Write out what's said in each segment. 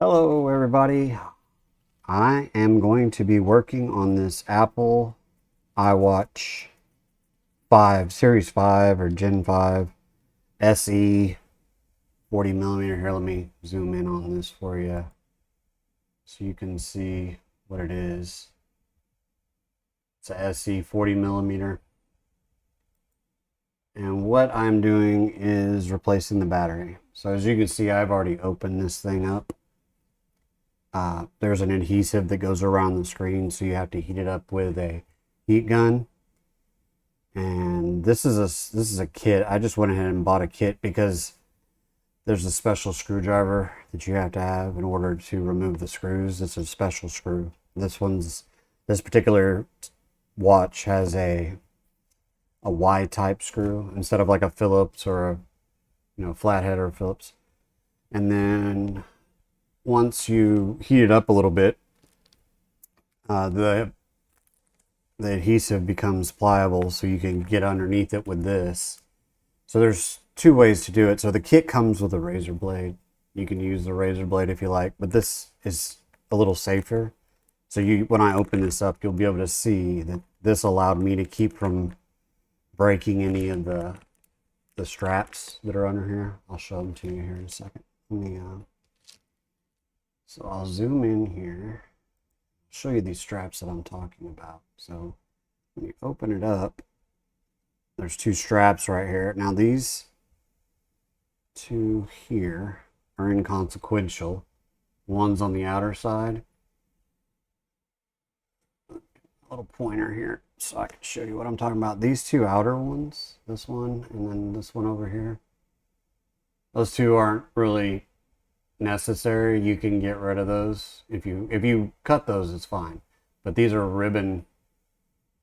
Hello everybody. I am going to be working on this Apple iWatch 5, Series 5 or Gen 5 SE 40 millimeter. Here, let me zoom in on this for you so you can see what it is. It's a SE 40 millimeter. And what I'm doing is replacing the battery. So as you can see, I've already opened this thing up. There's an adhesive that goes around the screen, so you have to heat it up with a heat gun. And this is a kit. I just went ahead and bought a kit because there's a special screwdriver that you have to have in order to remove the screws. It's a special screw. This particular watch has a Y-type screw instead of like a Phillips or a flathead or a Phillips. And then once you heat it up a little bit, the adhesive becomes pliable, so you can get underneath it with this. So there's two ways to do it. So the kit comes with a razor blade. You can use the razor blade if you like, but this is a little safer. So when I open this up, you'll be able to see that this allowed me to keep from breaking any of the straps that are under here. I'll show them to you here in a second. So I'll zoom in here, show you these straps that I'm talking about. So when you open it up, there's two straps right here. Now these two here are inconsequential. One's on the outer side. A little pointer here so I can show you what I'm talking about. These two outer ones, this one and then this one over here, those two aren't really necessary. You can get rid of those. If you cut those, it's fine. But these are ribbon.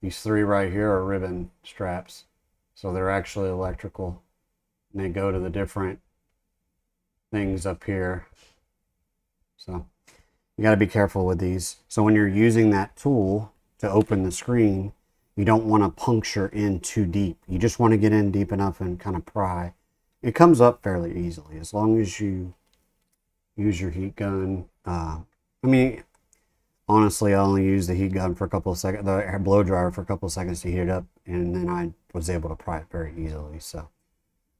These three right here are ribbon straps. So they're actually electrical. And they go to the different things up here. So you got to be careful with these. So when you're using that tool to open the screen, you don't want to puncture in too deep. You just want to get in deep enough and kind of pry. It comes up fairly easily as long as you use your heat gun. I mean, honestly, I only used the heat gun for a couple of seconds, the blow dryer for a couple of seconds to heat it up, and then I was able to pry it very easily. So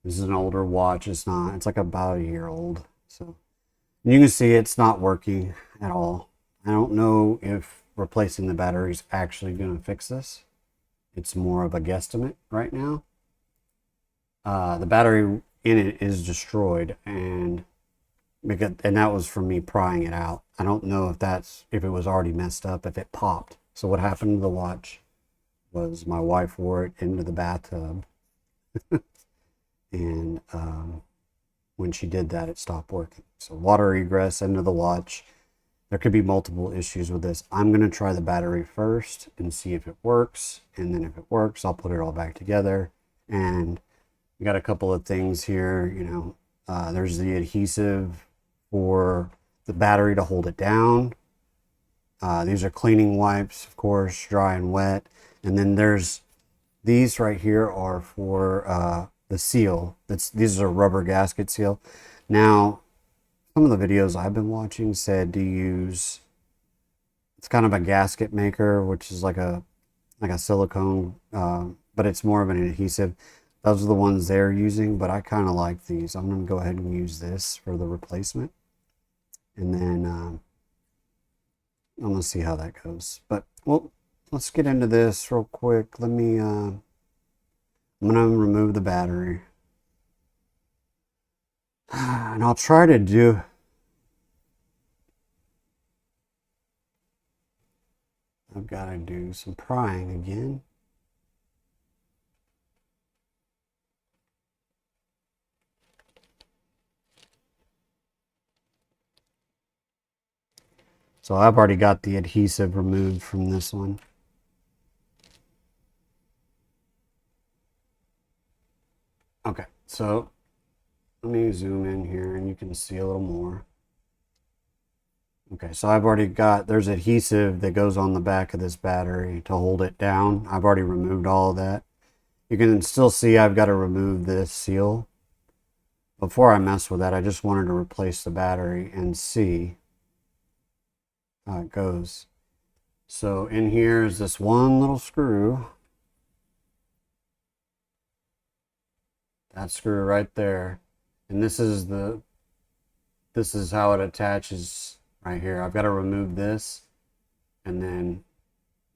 this is an older watch. It's like about a year old. So you can see it's not working at all. I don't know if replacing the battery is actually going to fix this. It's more of a guesstimate right now. The battery in it is destroyed, and that was from me prying it out. I don't know if it was already messed up, if it popped. So what happened to the watch was my wife wore it into the bathtub. And when she did that, it stopped working. So water egress into the watch. There could be multiple issues with this. I'm going to try the battery first and see if it works. And then if it works, I'll put it all back together. And we got a couple of things here. There's the adhesive for the battery to hold it down. These are cleaning wipes, of course, dry and wet. And then there's these right here are for the seal. These are a rubber gasket seal. Now, some of the videos I've been watching said to use, it's kind of a gasket maker, which is like a silicone, but it's more of an adhesive. Those are the ones they're using, but I kind of like these. I'm going to go ahead and use this for the replacement. And then I'm going to see how that goes. But, well, let's get into this real quick. I'm going to remove the battery. And I'll try to do... I've got to do some prying again. So I've already got the adhesive removed from this one. Okay, so let me zoom in here and you can see a little more. Okay, so I've already there's adhesive that goes on the back of this battery to hold it down. I've already removed all of that. You can still see I've got to remove this seal. Before I mess with that, I just wanted to replace the battery and see how it goes. So in here is this one little screw. That screw right there. And this is how it attaches right here. I've got to remove this, and then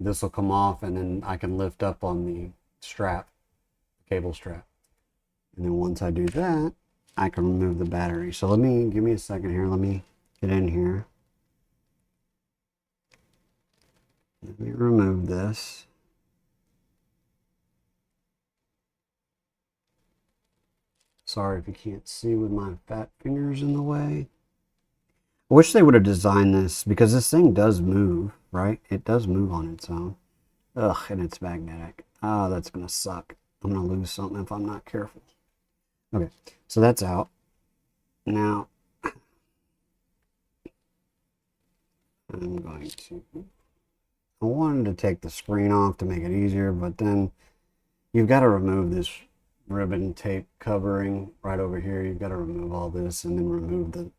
this will come off, and then I can lift up on the strap, cable strap. And then once I do that, I can remove the battery. So give me a second here. Let me get in here. Let me remove this. Sorry if you can't see with my fat fingers in the way. I wish they would have designed this, because this thing does move, right? It does move on its own. Ugh, and it's magnetic. Oh, that's gonna suck. I'm gonna lose something if I'm not careful. Okay, so that's out. Now, I'm going to... I wanted to take the screen off to make it easier, but then you've got to remove this ribbon tape covering right over here. You've got to remove all this and then remove the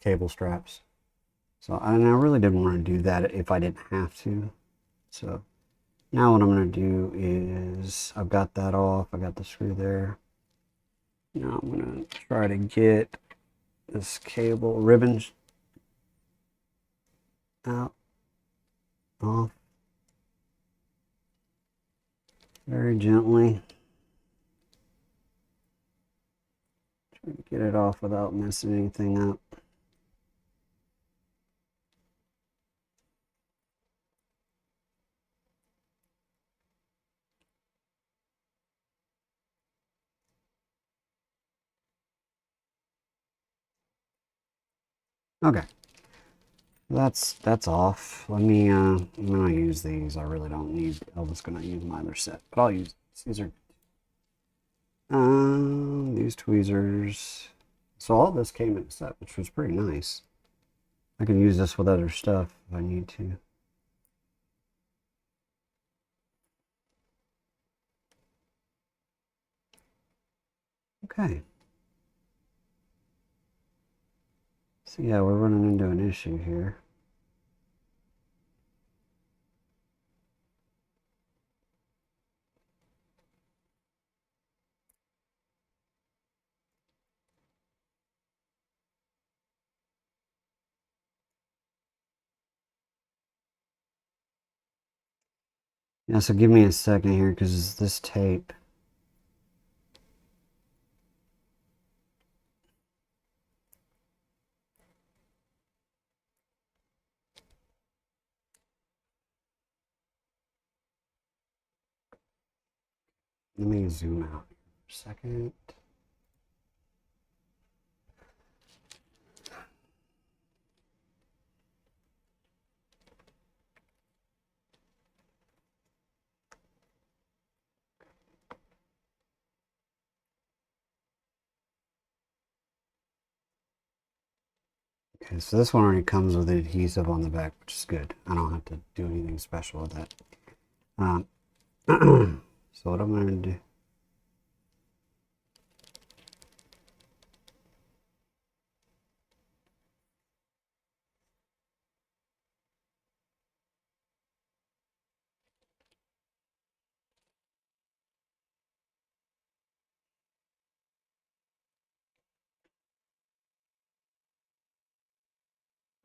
cable straps. So I really didn't want to do that if I didn't have to. So now what I'm going to do is, I've got that off. I got the screw there. Now I'm going to try to get this cable ribbon out, off, very gently. Try to get it off without messing anything up. Okay, that's off. Let me I'm gonna use these. I really don't need. I was gonna use my other set, but I'll use these. Are these tweezers. So all this came in a set, which was pretty nice. I can use this with other stuff if I need to. Okay. So yeah, we're running into an issue here. Yeah, so give me a second here, because this tape. Let me zoom out for a second. Okay, so this one already comes with adhesive on the back, which is good. I don't have to do anything special with that. So what I'm going to do...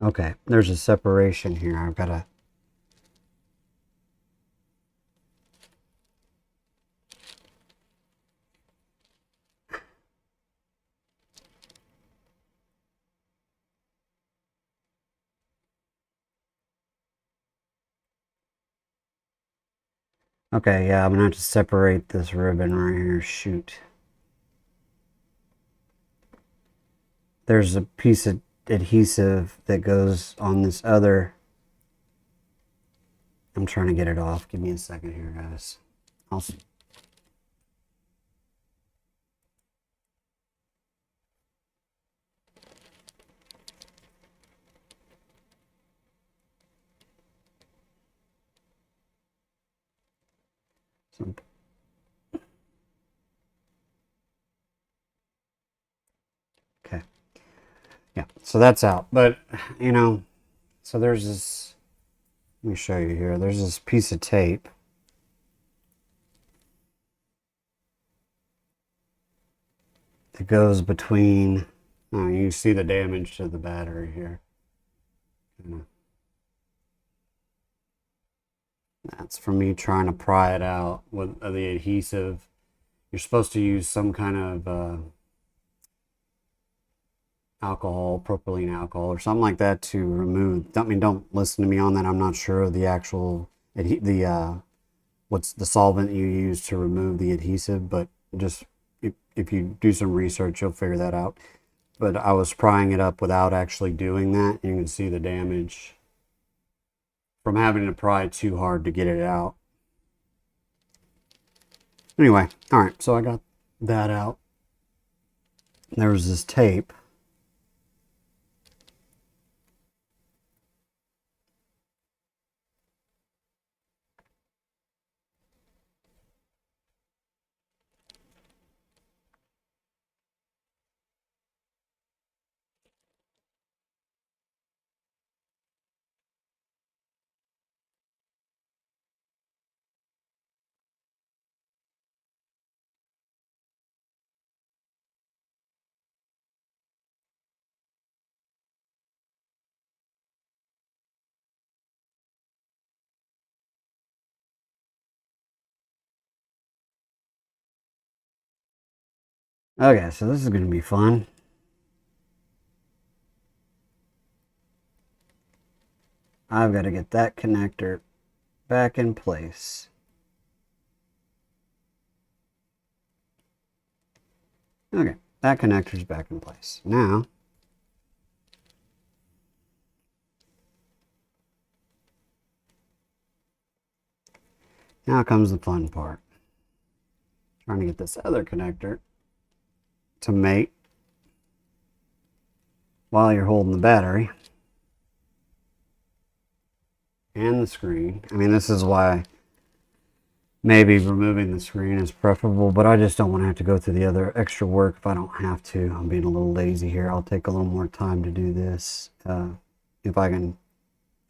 Okay, there's a separation here. I've got to... Okay, yeah, I'm going to have to separate this ribbon right here. Shoot. There's a piece of adhesive that goes on this other... I'm trying to get it off. Give me a second here, guys. I'll... Okay. Yeah, so that's out. But, so there's this Let me show you here. There's this piece of tape. It goes between, oh, you see the damage to the battery here. That's from me trying to pry it out with the adhesive. You're supposed to use some kind of alcohol, propylene alcohol, or something like that to remove. Don't listen to me on that. I'm not sure of the actual what's the solvent you use to remove the adhesive, but just if you do some research, you'll figure that out. But I was prying it up without actually doing that. You can see the damage from having to pry too hard to get it out. Anyway, all right, so I got that out. There was this tape. Okay, so this is going to be fun. I've got to get that connector back in place. Okay, that connector's back in place. Now comes the fun part. Trying to get this other connector to mate while you're holding the battery and the screen. I mean, this is why maybe removing the screen is preferable, but I just don't want to have to go through the other extra work if I don't have to. I'm being a little lazy here. I'll take a little more time to do this if I can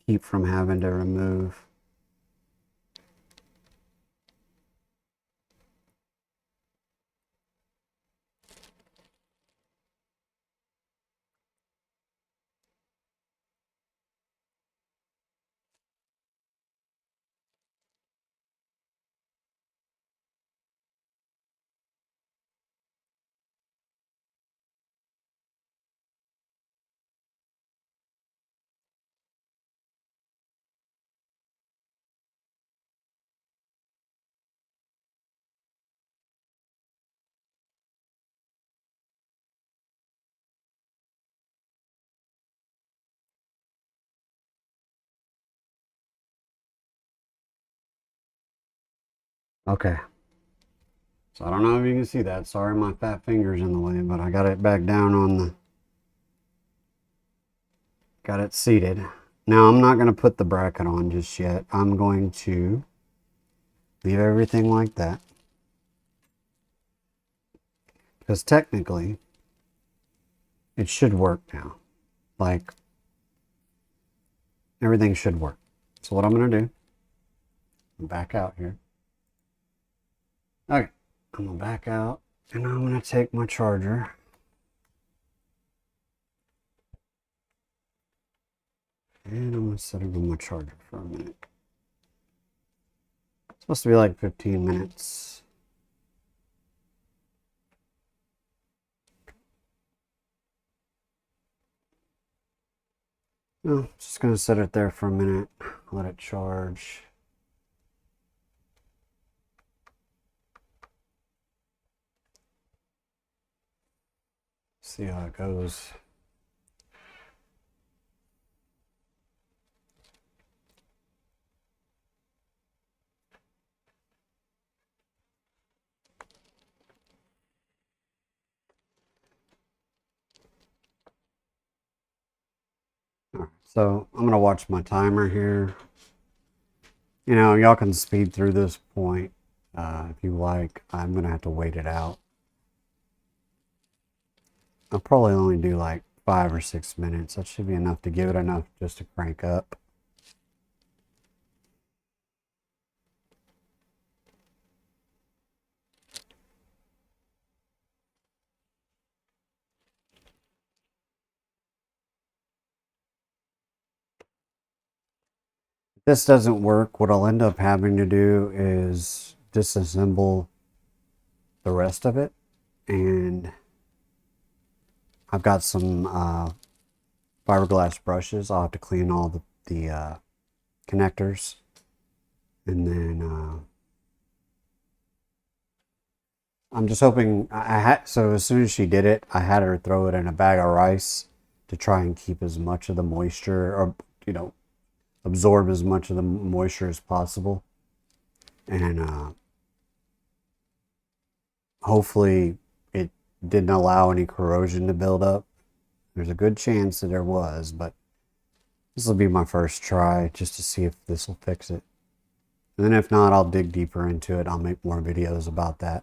keep from having to remove. Okay. So I don't know if you can see that. Sorry, my fat finger's in the way, but I got it back down on the, got it seated. Now I'm not going to put the bracket on just yet. I'm going to leave everything like that. Because technically, it should work now. Like, everything should work. So what I'm going to do, back out here. Okay, I'm going to back out, and I'm going to take my charger. And I'm going to set it on my charger for a minute. It's supposed to be like 15 minutes. No, just going to set it there for a minute, let it charge. See how it goes. All right, so I'm going to watch my timer here. You know, y'all can speed through this point if you like. I'm going to have to wait it out. I'll probably only do like 5 or 6 minutes. That should be enough to give it enough just to crank up. this doesn't work, what I'll end up having to do is disassemble the rest of it. And I've got some fiberglass brushes. I'll have to clean all the connectors. And then I'm just hoping, so as soon as she did it, I had her throw it in a bag of rice to try and keep as much of the moisture, or, absorb as much of the moisture as possible. And hopefully it didn't allow any corrosion to build up. There's a good chance that there was, but this will be my first try just to see if this will fix it. And then if not, I'll dig deeper into it. I'll make more videos about that.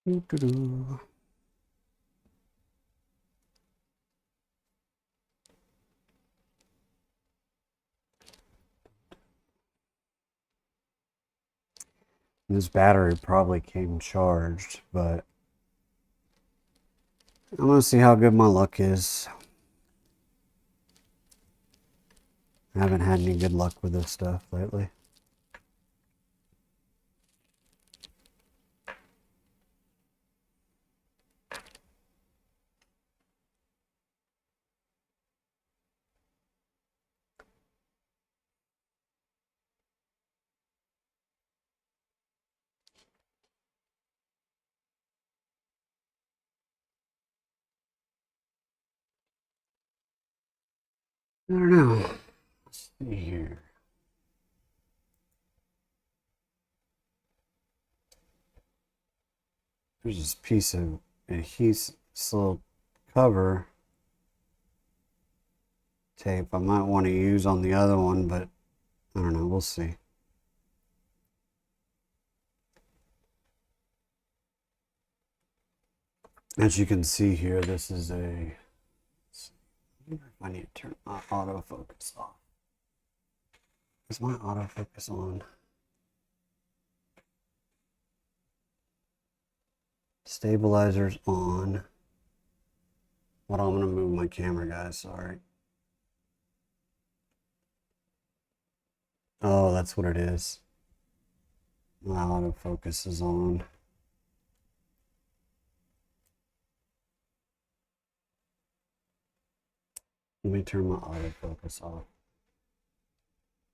Doo-doo-doo. This battery probably came charged, but I'm gonna see how good my luck is. I haven't had any good luck with this stuff lately. I don't know. Let's see here. There's this piece of adhesive, this little cover tape I might want to use on the other one, but I don't know. We'll see. As you can see here, this is a. I wonder if I need to turn my autofocus off. Is my autofocus on? Stabilizer's on. Hold on, I'm gonna move my camera, guys. Sorry. Oh, that's what it is. My autofocus is on. Let me turn my autofocus off.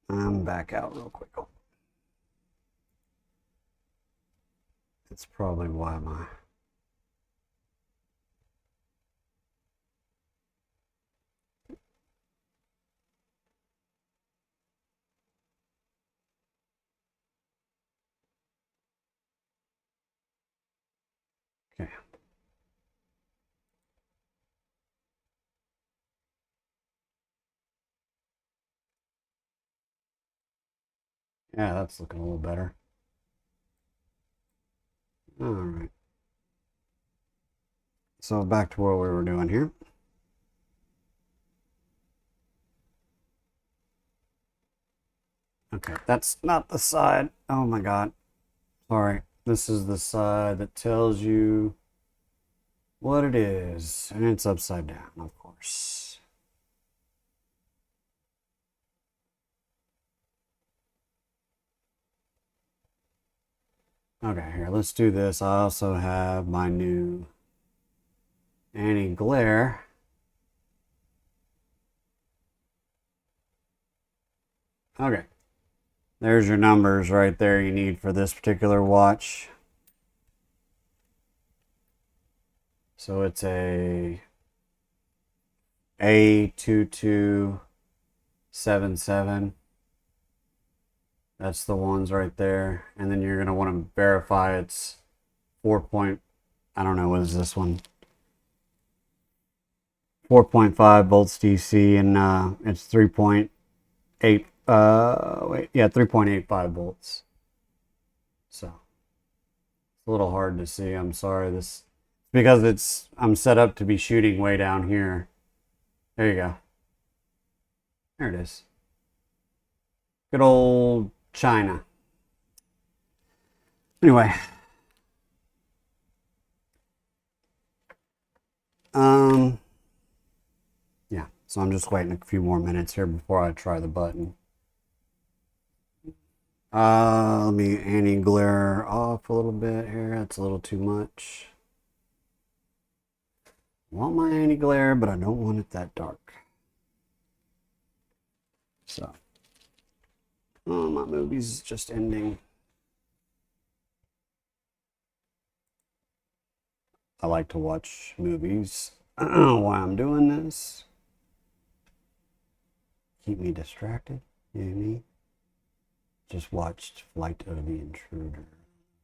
I'm back out real quick. That's probably why my. Okay. Yeah, that's looking a little better. All right. So back to what we were doing here. Okay, that's not the side. Oh my God. Sorry. This is the side that tells you what it is. And it's upside down, of course. Okay, here, let's do this. I also have my new anti-glare. Okay. There's your numbers right there you need for this particular watch. So it's a A2277. That's the ones right there. And then you're going to want to verify it's 4 point, I don't know, what is this one? 4.5 volts DC, and it's 3.8 wait, yeah, 3.85 volts. So it's a little hard to see. I'm sorry. This because I'm set up to be shooting way down here. There you go. There it is. Good old China. Anyway, yeah. So I'm just waiting a few more minutes here before I try the button. Let me anti-glare off a little bit here. That's a little too much. I want my anti-glare, but I don't want it that dark. So, oh, my movie's just ending. I like to watch movies while I'm doing this. Keep me distracted, you know me. Just watched Flight of the Intruder.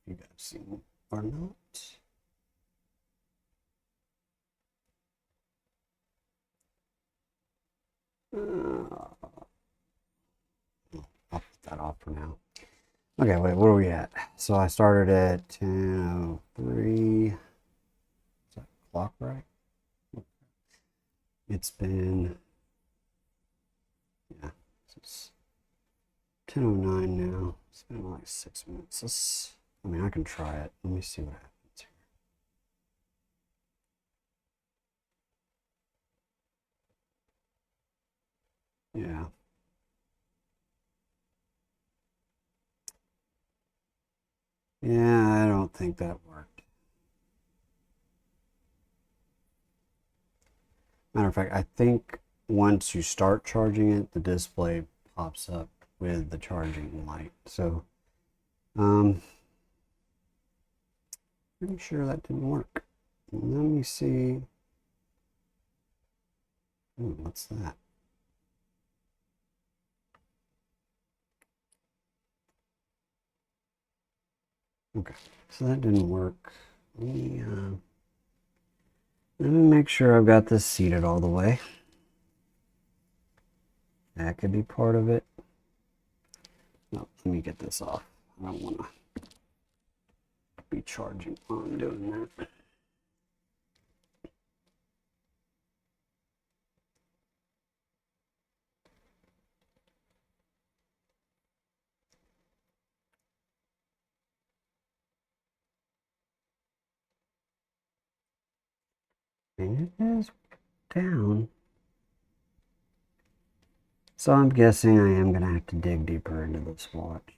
You guys seen it or not? I'll put that off for now. Okay, wait, where are we at? So I started at 10:03. Is that clock right? It's been, yeah, it's 10:09 now. It's been like 6 minutes. I mean, I can try it. Let me see what happens here. Yeah. Yeah, I don't think that worked. Matter of fact, I think once you start charging it, the display pops up with the charging light. So, pretty sure that didn't work. Let me see. Ooh, what's that? Okay, so that didn't work. Let me make sure I've got this seated all the way. That could be part of it. No, let me get this off. I don't want to be charging on doing that. And it is down. So I'm guessing I am going to have to dig deeper into this watch.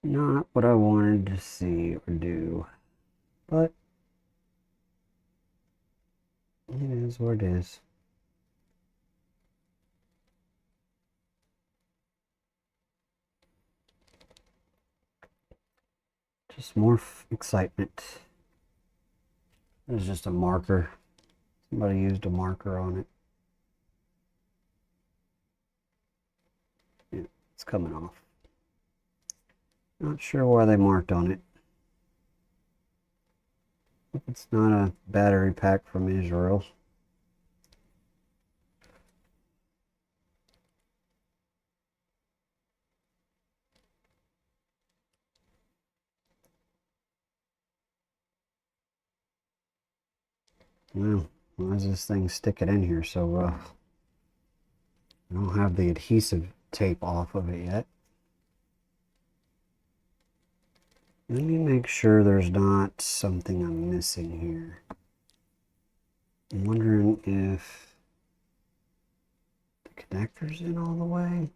Not what I wanted to see or do, but it is what it is. Just more excitement. There's just a marker. Somebody used a marker on it. Yeah, it's coming off. Not sure why they marked on it. It's not a battery pack from Israel. Well, why does this thing stick it in here so rough? I don't have the adhesive tape off of it yet. Let me make sure there's not something I'm missing here. I'm wondering if the connector's in all the way.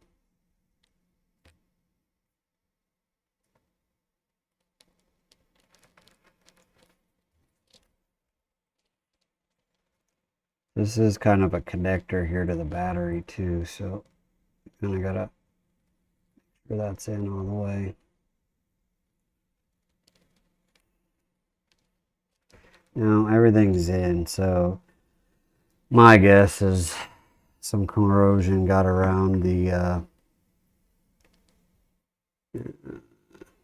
This is kind of a connector here to the battery too, so kind of gotta make sure that's in all the way. Now everything's in, so my guess is some corrosion got around the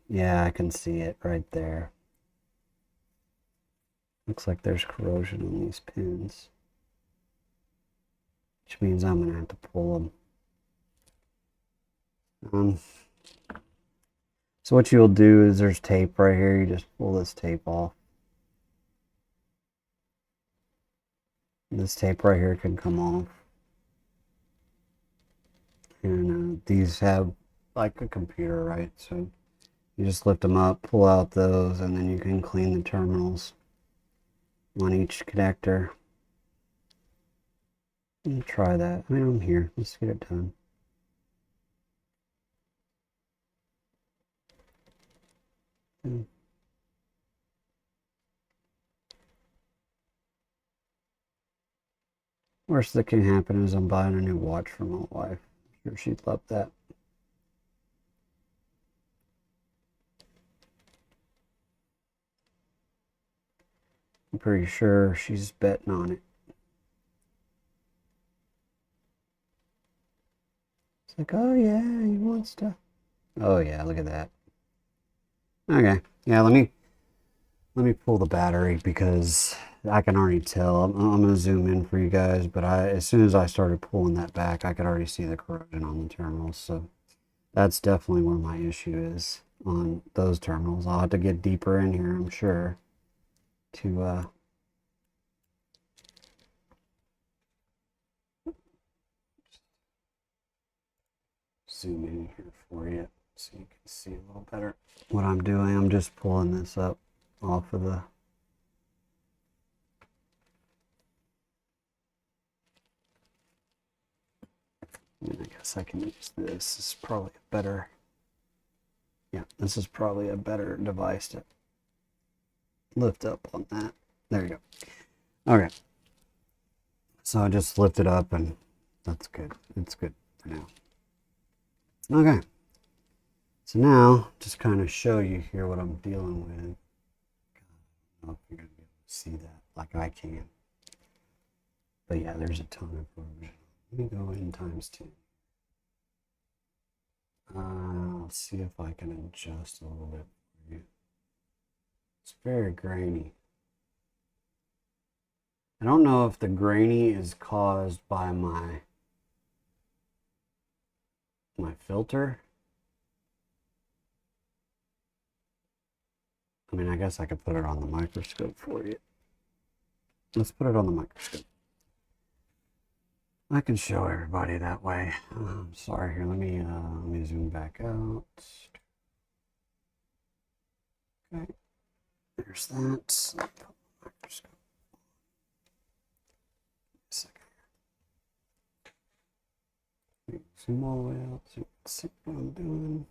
Yeah, I can see it right there. Looks like there's corrosion on these pins, which means I'm gonna have to pull them. So what you'll do is there's tape right here. You just pull this tape off. This tape right here can come off. And these have like a computer, right? So you just lift them up, pull out those, and then you can clean the terminals on each connector. Try that. I mean, I'm here. Let's get it done. Worst that can happen is I'm buying a new watch for my wife. I'm sure she'd love that. I'm pretty sure she's betting on it. It's like, oh yeah, he wants to. Oh yeah, look at that. Okay, yeah, let me pull the battery because I can already tell. I'm gonna zoom in for you guys, but as soon as I started pulling that back, I could already see the corrosion on the terminals. So that's definitely where my issue is on those terminals. I'll have to get deeper in here, I'm sure, to zoom in here for you so you can see a little better what I'm doing. I'm just pulling this up off of the I guess I can use this. This is probably a better, yeah, this is probably a better device to lift up on that. There you go. Okay. So I just lift it up and that's good. It's good for now. Okay. So now, just kind of show you here what I'm dealing with. I don't know if you're going to be able to see that like I can. But yeah, there's a ton of corrosion. Let me go in ×2. Let's see if I can adjust a little bit for you. It's very grainy. I don't know if the grainy is caused by my filter. I mean, I guess I could put it on the microscope for you. Let's put it on the microscope. I can show everybody that way. Sorry, here, let me zoom back out. Okay, there's that. Microscope. Zoom all the way out so you can see what I'm doing.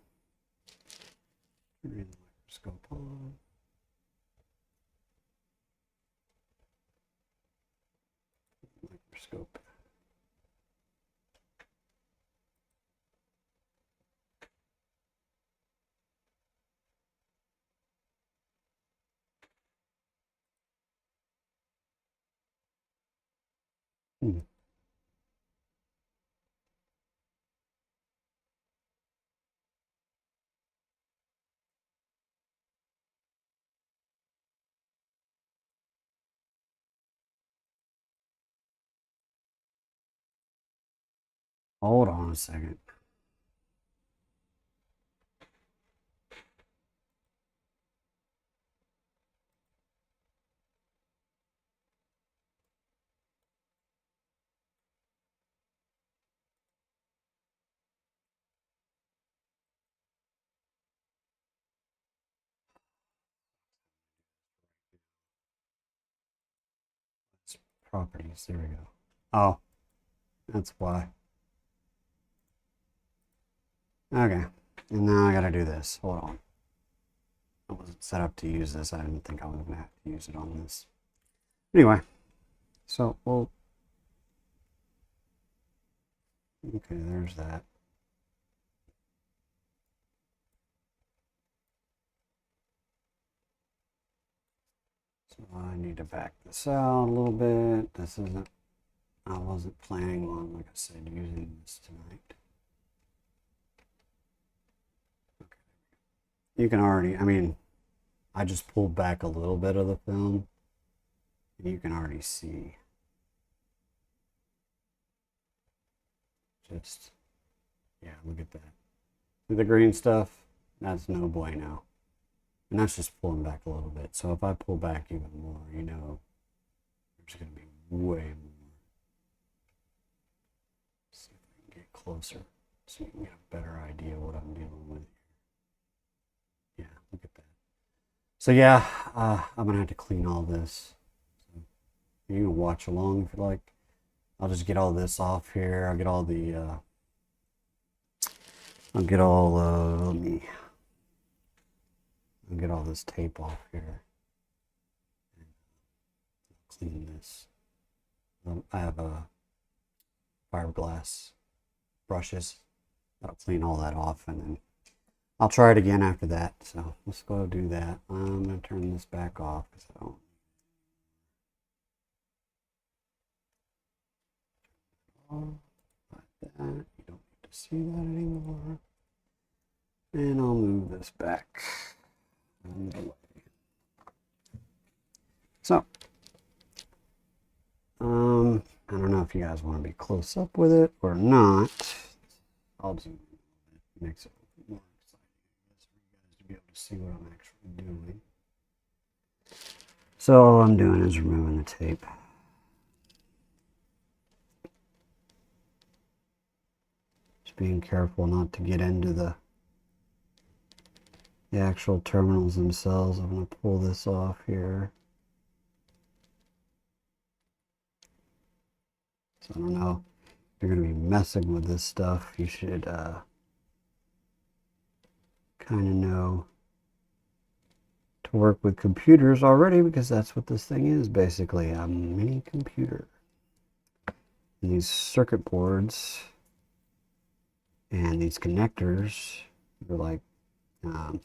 Turn the microscope on. Microscope. Hold on a second. Properties, there we go. Oh, that's why. Okay, and now I gotta do this. Hold on. I wasn't set up to use this. I didn't think I was gonna have to use it on this. Anyway, so we'll. Okay, there's that. So I need to back this out a little bit. This isn't, I wasn't planning on, like I said, using this tonight. Okay, you can already, I mean, I just pulled back a little bit of the film, and you can already see just, yeah, look at that. See the green stuff? That's no bueno. And that's just pulling back a little bit. So if I pull back even more, you know, there's going to be way more. Let's see if I can get closer so you can get a better idea of what I'm dealing with. Yeah, look at that. So yeah, I'm going to have to clean all this. So you can watch along if you like. I'll just get all this off here. I'll get all the, let me, I'll get all this tape off here. Clean this. I have fiberglass brushes. That'll clean all that off, and then I'll try it again after that. So let's go do that. I'm going to turn this back off because I don't. Like that. You don't need to see that anymore. And I'll move this back out of the way. So, I don't know if you guys want to be close up with it or not. I'll zoom in. It makes it more exciting for you guys to be able to see what I'm actually doing. So all I'm doing is removing the tape. Just being careful not to get into the actual terminals themselves. I'm going to pull this off here. So I don't know if you're going to be messing with this stuff. You should kind of know to work with computers already, because that's what this thing is basically, a mini computer. And these circuit boards and these connectors are like, you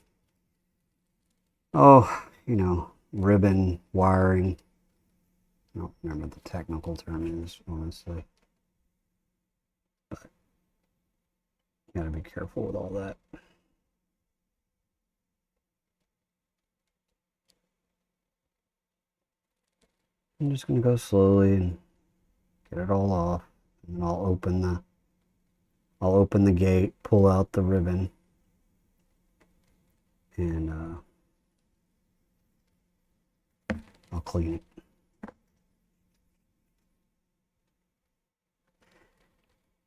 know, ribbon wiring. I don't remember what the technical term is, honestly. But you gotta be careful with all that. I'm just gonna go slowly and get it all off. And then I'll open the gate, pull out the ribbon, and I'll clean it.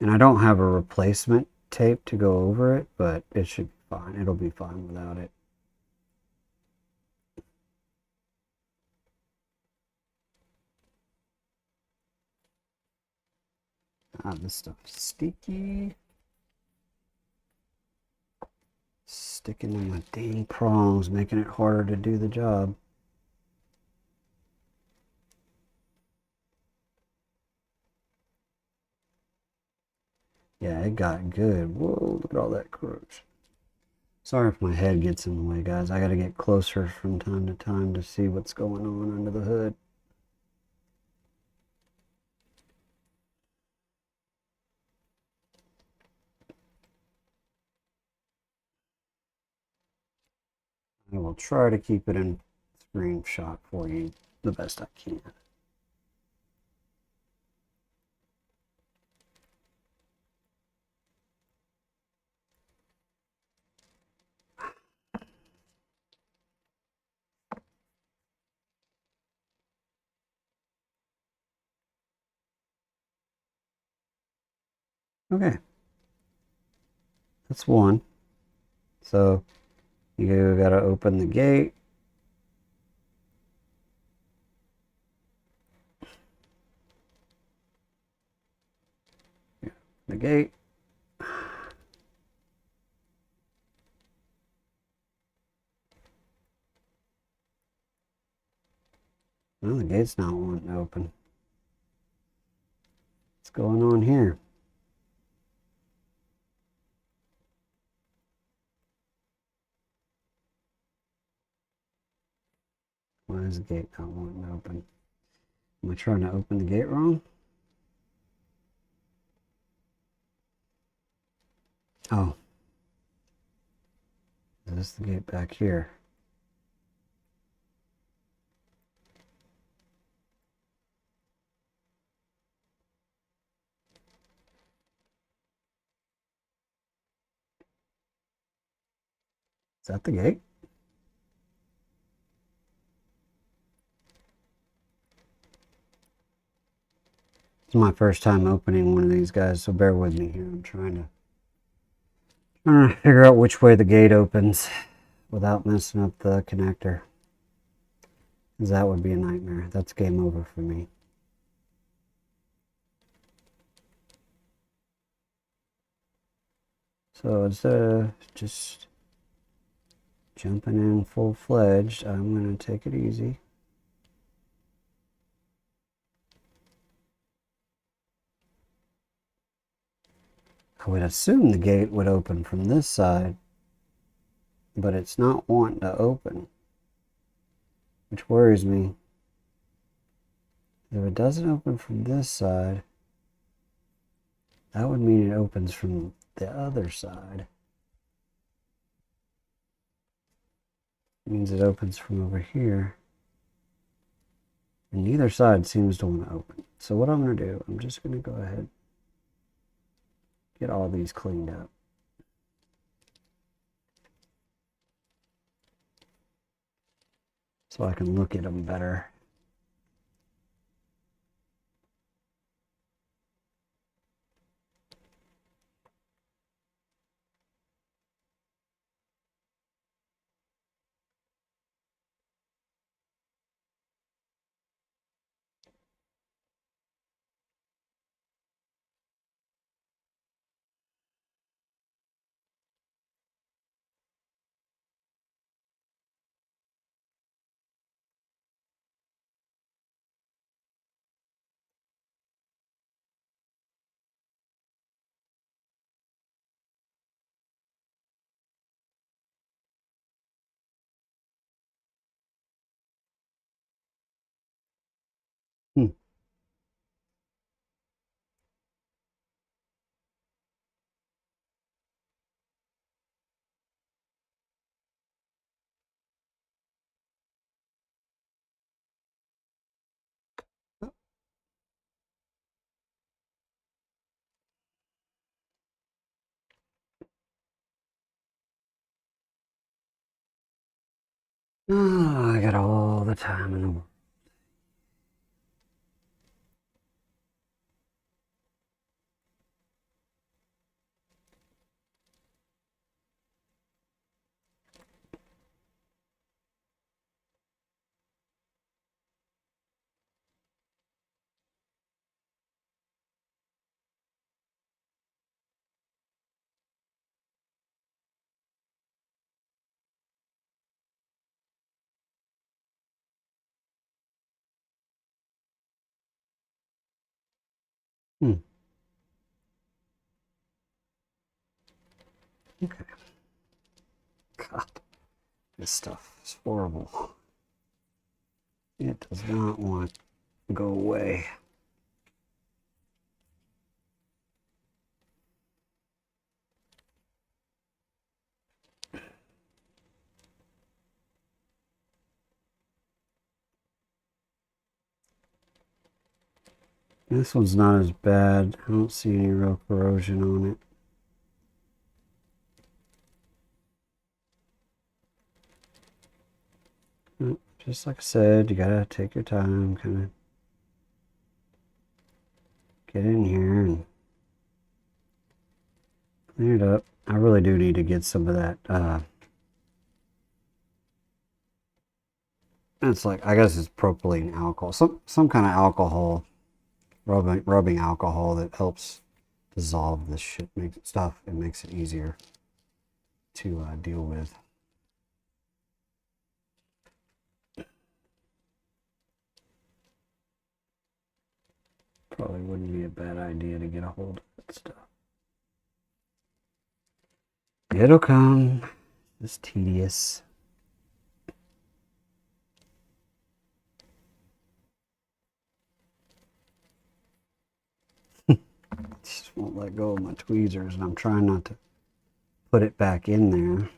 And I don't have a replacement tape to go over it, but it should be fine. It'll be fine without it. This stuff is sticky. Sticking in my dang prongs, making it harder to do the job. Yeah, it got good. Whoa, look at all that corrosion. Sorry if my head gets in the way, guys. I gotta get closer from time to time to see what's going on under the hood. I will try to keep it in screenshot for you the best I can. Okay, that's one. So you gotta open the gate. The gate. Well, the gate's not wanting to open. What's going on here? Why is the gate not wanting to open? Am I trying to open the gate wrong? Oh. Is this the gate back here? Is that the gate? It's my first time opening one of these guys, so bear with me here. I'm trying to figure out which way the gate opens without messing up the connector. Because that would be a nightmare. That's game over for me. So instead of just jumping in full-fledged, I'm going to take it easy. I would assume the gate would open from this side, but it's not wanting to open, which worries me. If it doesn't open from this side, that would mean it opens from the other side. It means it opens from over here. And neither side seems to want to open. So what I'm going to do, I'm just going to go ahead, get all these cleaned up. So I can look at them better. Hmm. Oh, I got all the time in the world. Hmm. Okay. God, this stuff is horrible. It does not want to go away. This one's not as bad. I don't see any real corrosion on it. Just like I said, you gotta take your time, kind of get in here and clean it up. I really do need to get some of that, it's like, I guess it's propylene alcohol, some kind of alcohol, rubbing alcohol that helps dissolve this shit, it makes it easier to deal with. Probably wouldn't be a bad idea to get a hold of that stuff. It'll come. It's tedious. Just won't let go of my tweezers, and I'm trying not to put it back in there.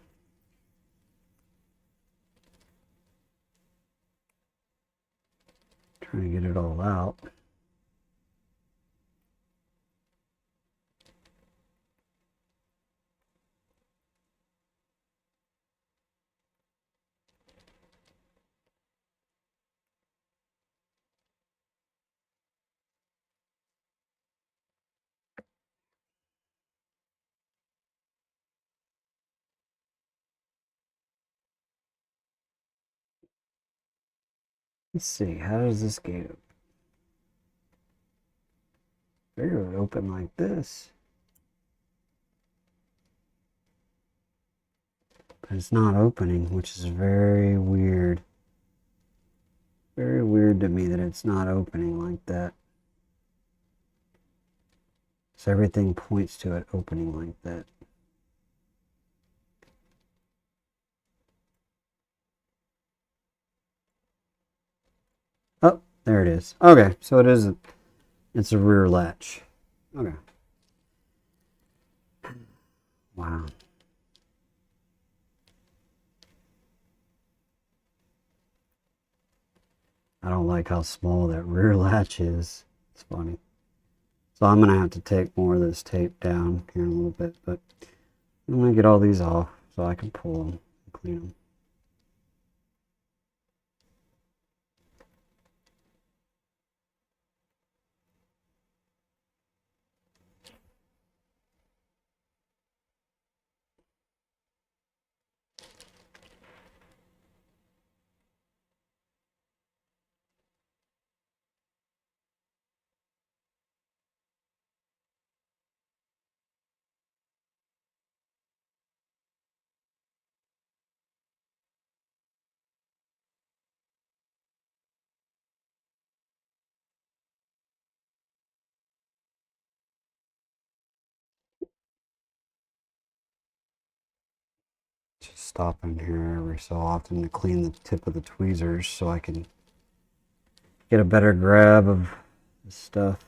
Trying to get it all out. Let's see, how does this gate open? Figure it would open like this. But it's not opening, which is very weird. Very weird to me that it's not opening like that. So everything points to it opening like that. Oh, there it is. Okay, so it's a rear latch. Okay. Wow. I don't like how small that rear latch is. It's funny. So I'm going to have to take more of this tape down here in a little bit, but I'm going to get all these off so I can pull them and clean them. Just stop in here every so often to clean the tip of the tweezers so I can get a better grab of the stuff.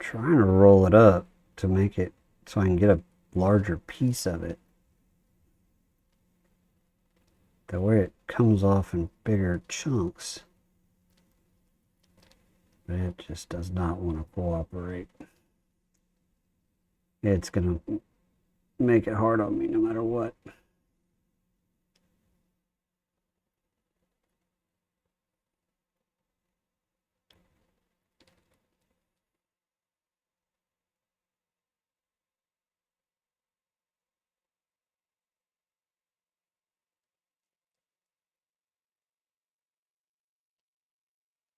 Trying to roll it up to make it so I can get a larger piece of it. That way it comes off in bigger chunks. But it just does not want to cooperate. It's going to make it hard on me no matter what.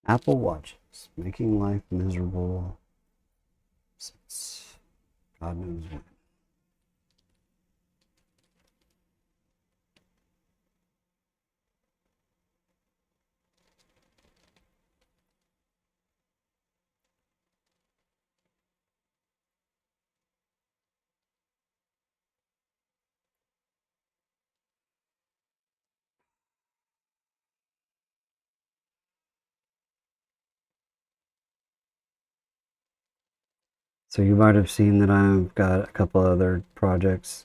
Apple Watches, making life miserable since God knows when. So you might have seen that I've got a couple other projects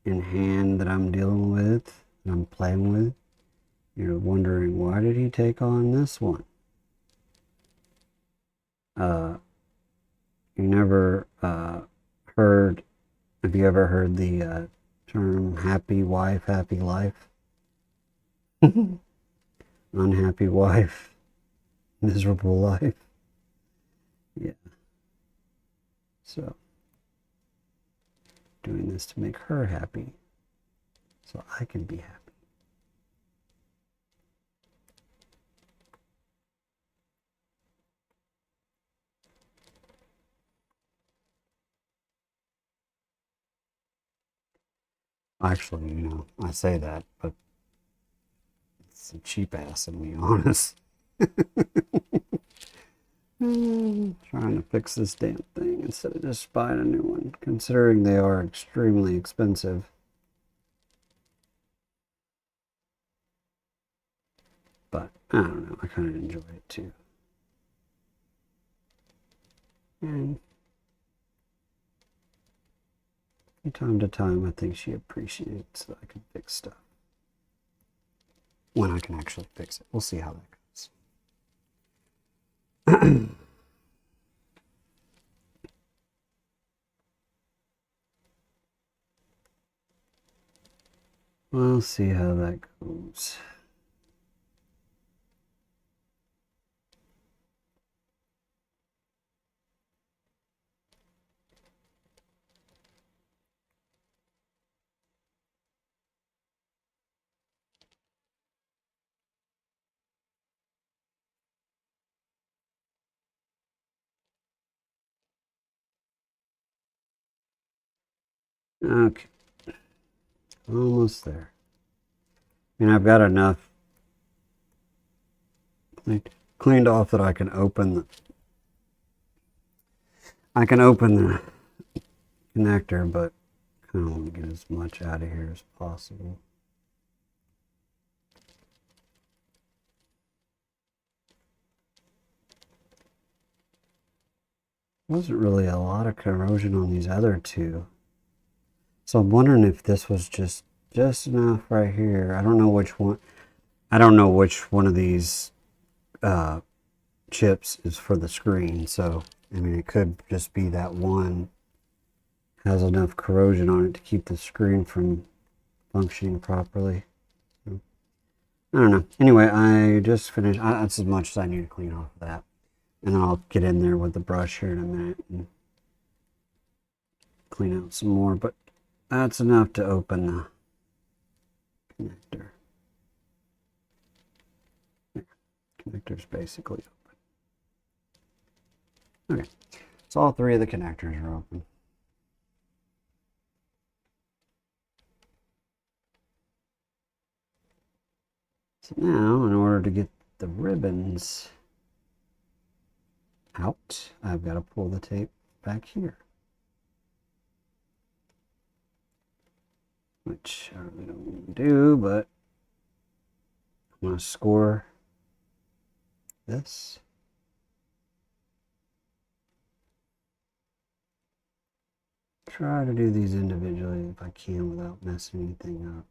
in hand that I'm dealing with, and I'm playing with. You're wondering, why did he take on this one? You never heard, have you ever heard the term happy wife, happy life? Unhappy wife, miserable life. Yeah. So, doing this to make her happy so I can be happy. Actually, I say that, but it's a cheap ass of me, honest. Trying to fix this damn thing instead of just buying a new one, considering they are extremely expensive. But I don't know, I kind of enjoy it too. And From time to time, I think she appreciates that I can fix stuff. When I can actually fix it. We'll see how that goes. We'll see how that goes. Okay. Almost there. I mean, I've got enough cleaned off that I can open the connector, but I kind of want to get as much out of here as possible. Wasn't really a lot of corrosion on these other two. So I'm wondering if this was just enough right here. I don't know which one. I don't know which one of these chips is for the screen. So, I mean, it could just be that one has enough corrosion on it to keep the screen from functioning properly. So, I don't know. Anyway, I just finished. That's as much as I need to clean off of that. And then I'll get in there with the brush here in a minute and clean out some more. But that's enough to open the connector. Connector's basically open. Okay, so all three of the connectors are open. So now, in order to get the ribbons out, I've got to pull the tape back here. Which I really don't want to do, but I'm going to score this. Try to do these individually if I can without messing anything up.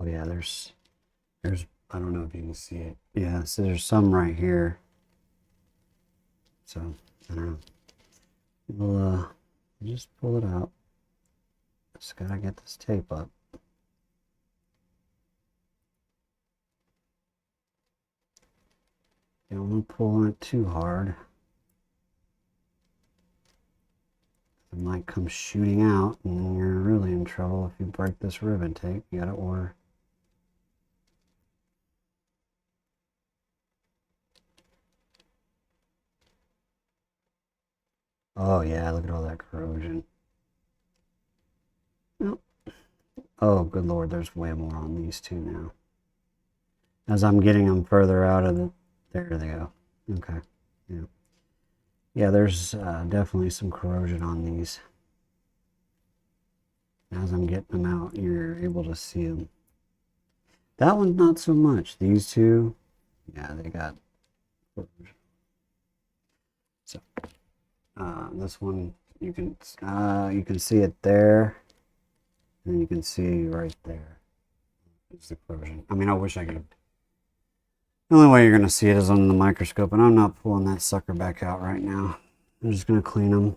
Oh yeah, there's I don't know if you can see it. Yeah, so there's some right here. So I don't know. We'll just pull it out. Just gotta get this tape up. You don't want to pull on it too hard. It might come shooting out, and you're really in trouble if you break this ribbon tape. You gotta order. Oh yeah, look at all that corrosion. Oh, good Lord, there's way more on these two now. As I'm getting them further out of the, there they go. Okay, yeah. Yeah, there's definitely some corrosion on these. As I'm getting them out, you're able to see them. That one's not so much. These two, yeah, they got corrosion. So, this one, you can see it there. And you can see right there is the corrosion. I mean, I wish I could. The only way you're going to see it is on the microscope, and I'm not pulling that sucker back out right now. I'm just going to clean them.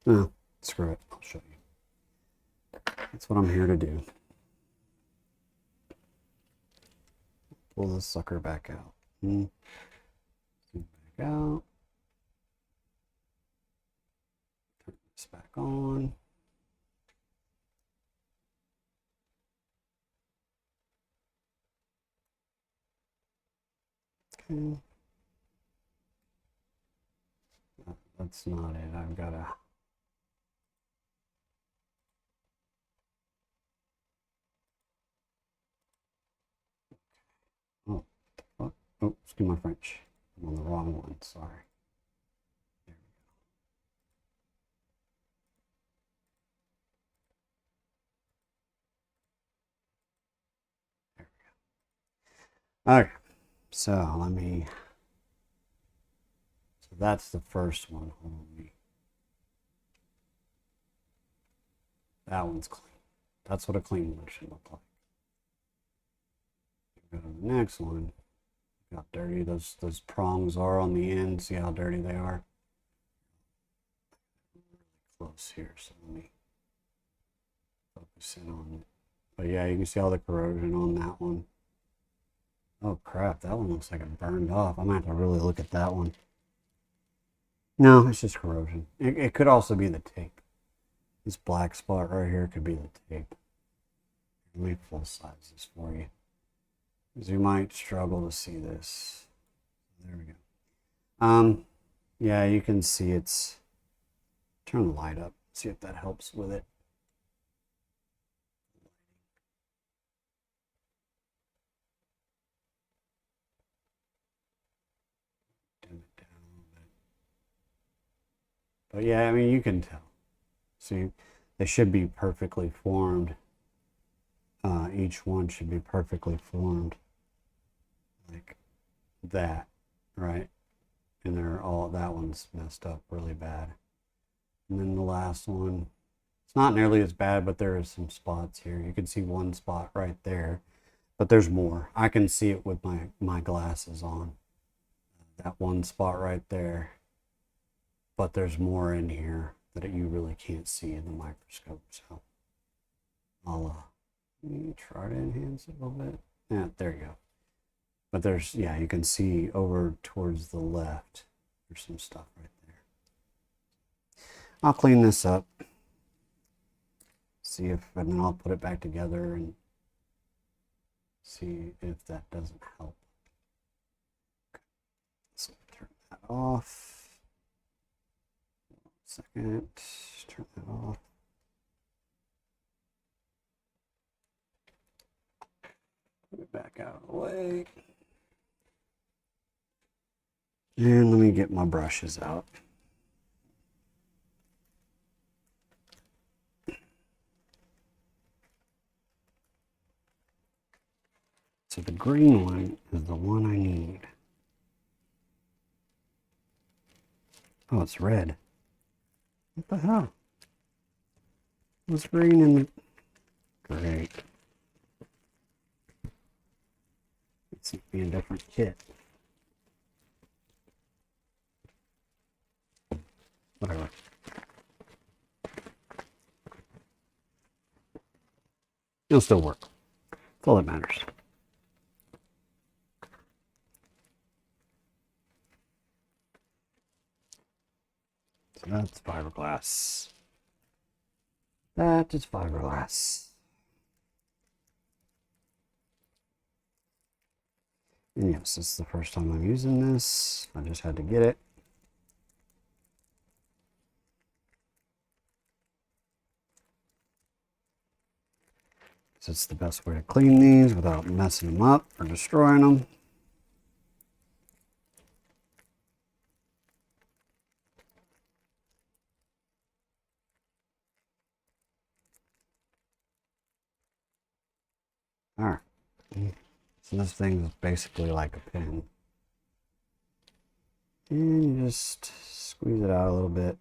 No, screw it. I'll show you. That's what I'm here to do. Pull this sucker back out. Back out. this back on. Okay. That's not it. I've got to. Oh, what? Oh, excuse my French. I'm on the wrong one. Sorry. There we go. Okay. So let me. So that's the first one. Hold on. That one's clean. That's what a clean one should look like. Go to the next one. Look how dirty those prongs are on the end. See how dirty they are? Really close here, so let me focus in on it. But yeah, you can see all the corrosion on that one. Oh crap, that one looks like it burned off. I might have to really look at that one. No, it's just corrosion. It could also be the tape. This black spot right here could be the tape. Let me full size this for you, because you might struggle to see this. There we go. Yeah, you can see it's. Turn the light up. See if that helps with it. Dim it down a little bit. But yeah, I mean, you can tell. See, they should be perfectly formed. Each one should be perfectly formed like that, right? And they're all, that one's messed up really bad. And then the last one, it's not nearly as bad, but there are some spots here. You can see one spot right there, but there's more. I can see it with my glasses on. That one spot right there, but there's more in here that you really can't see in the microscope. So I'll try to enhance it a little bit. Yeah, there you go. But there's, yeah, you can see over towards the left, there's some stuff right there. I'll clean this up, see if, and then I'll put it back together and see if that doesn't help. Okay. So turn that off. 1 second, turn that off. Put it back out of the way. And let me get my brushes out. So the green one is the one I need. Oh, it's red. What the hell? What's green in the... Great. It's be a different kit. Whatever. It'll still work. That's all that matters. So that's fiberglass. That is fiberglass. And yes, this is the first time I'm using this. I just had to get it. So it's the best way to clean these without messing them up or destroying them. All right. So this thing is basically like a pin. And you just squeeze it out a little bit.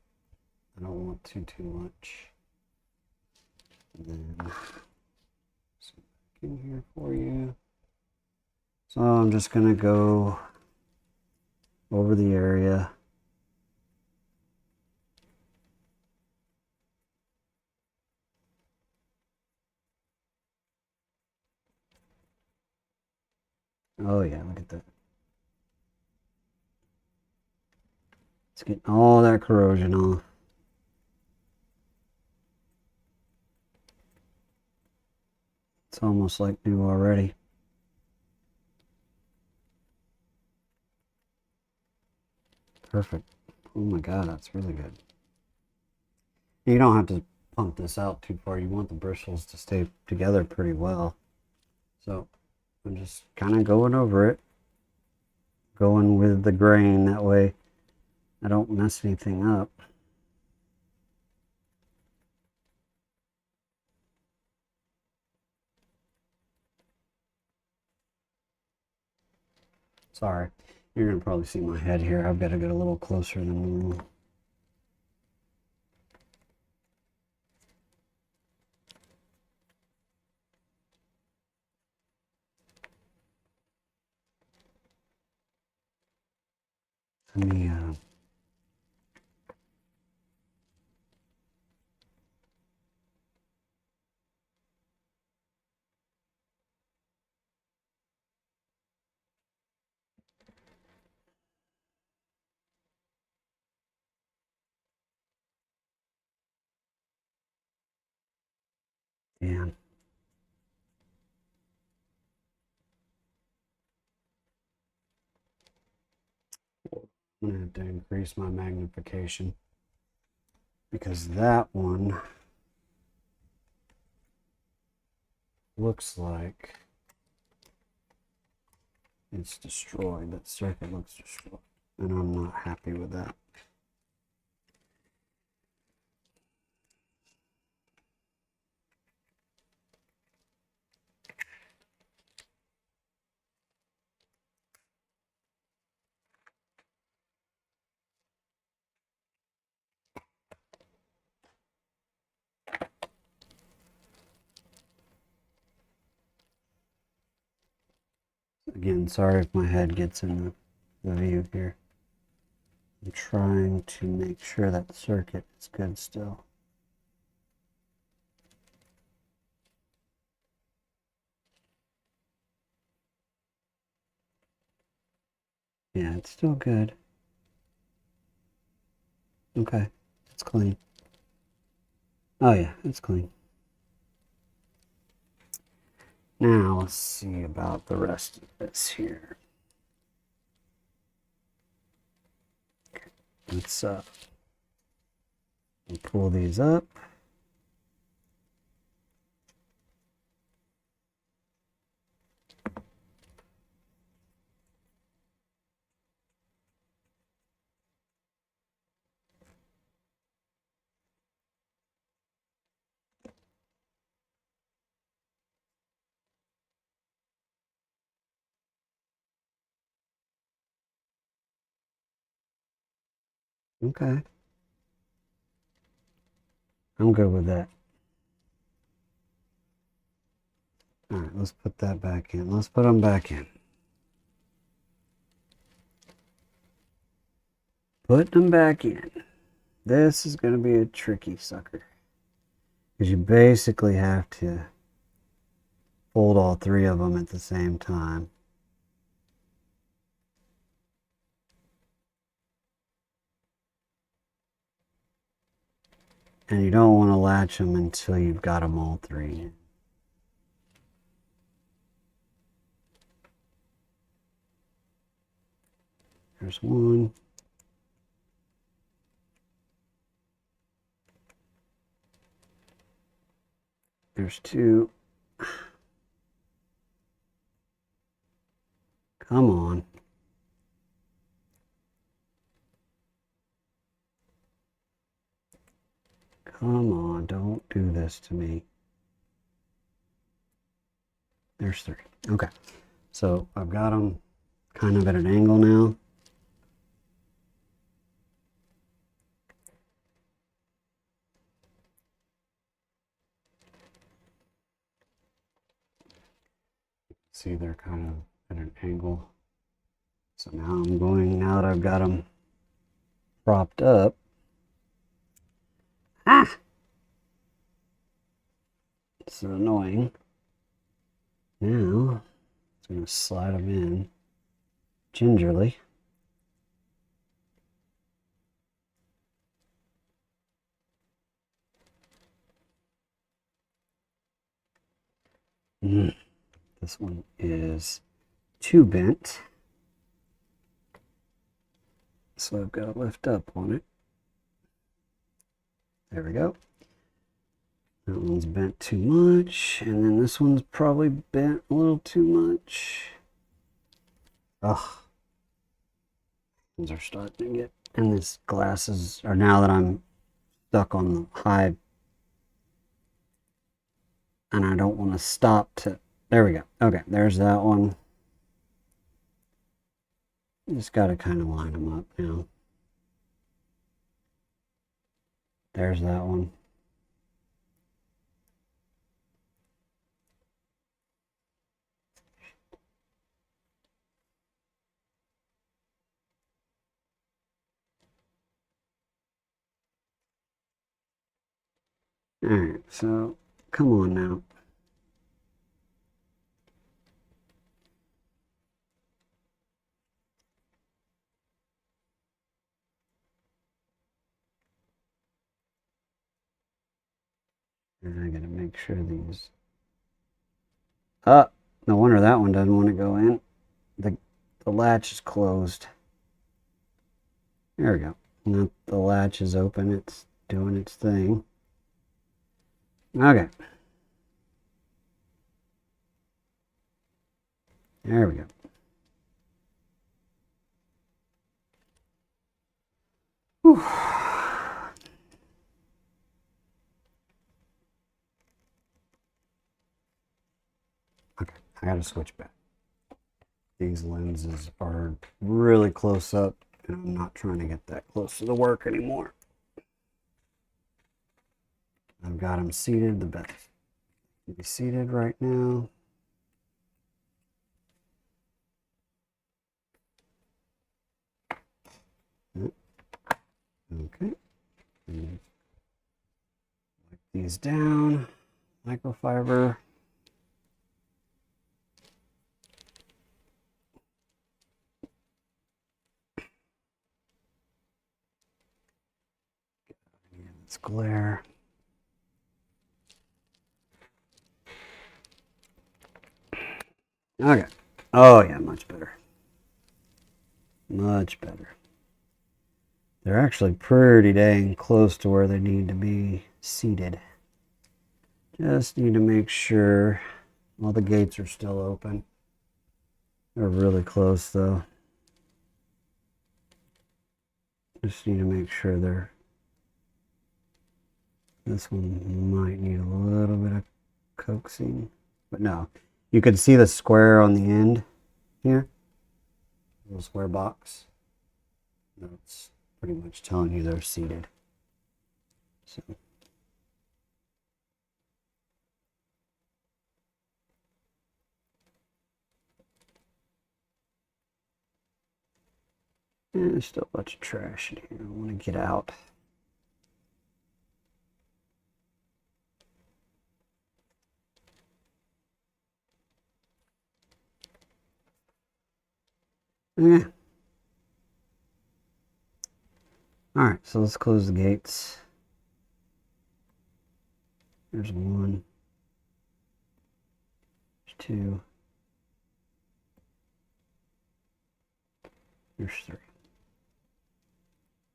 I don't want too much. And then some back in here for you. So I'm just gonna go over the area. Oh yeah, look at that. It's getting all that corrosion off. It's almost like new already. Perfect. Oh my God, that's really good. You don't have to pump this out too far. You want the bristles to stay together pretty well. So I'm just kind of going over it. Going with the grain. That way I don't mess anything up. Sorry. You're going to probably see my head here. I've got to get a little closer than normal. Let me, yeah. I'm going to have to increase my magnification because that one looks like it's destroyed. That circuit looks destroyed, and I'm not happy with that. Again, sorry if my head gets in the view here. I'm trying to make sure that circuit is good still. Yeah, it's still good. Okay, it's clean. Oh yeah, it's clean. Now let's see about the rest of this here. Let's pull these up. Okay. I'm good with that. All right, let's put that back in. Let's put them back in. Put them back in. This is going to be a tricky sucker. Because you basically have to fold all three of them at the same time. And you don't want to latch them until you've got them all three. There's one. There's two. Come on. Come on, don't do this to me. There's three. Okay. So I've got them kind of at an angle now. See, they're kind of at an angle. So now I'm going, now that I've got them propped up. Ah! It's annoying. Now, I'm going to slide them in gingerly. This one is too bent. So I've got to lift up on it. There we go. That one's bent too much. And then this one's probably bent a little too much. Ugh. Things are starting to get, and this glasses are, now that I'm stuck on the high, and I don't want to stop to, there we go. Okay, there's that one. Just got to kind of line them up now. There's that one. All right, so come on now. And I gotta make sure these. No wonder that one doesn't want to go in. The latch is closed. There we go. Now the latch is open. It's doing its thing. Okay. There we go. Whew. Okay, I gotta switch back. These lenses are really close up, and I'm not trying to get that close to the work anymore. I've got them seated the best. Be seated right now. Okay. Wipe these down. Microfiber. It's glare. Okay. Oh yeah, much better. Much better. They're actually pretty dang close to where they need to be seated. Just need to make sure all the gates are still open. They're really close though. Just need to make sure they're. This one might need a little bit of coaxing, but no. You can see the square on the end here. Little square box. That's pretty much telling you they're seated. So. And there's still a bunch of trash in here. I want to get out. Okay. All right, so let's close the gates. There's one. There's two. There's three.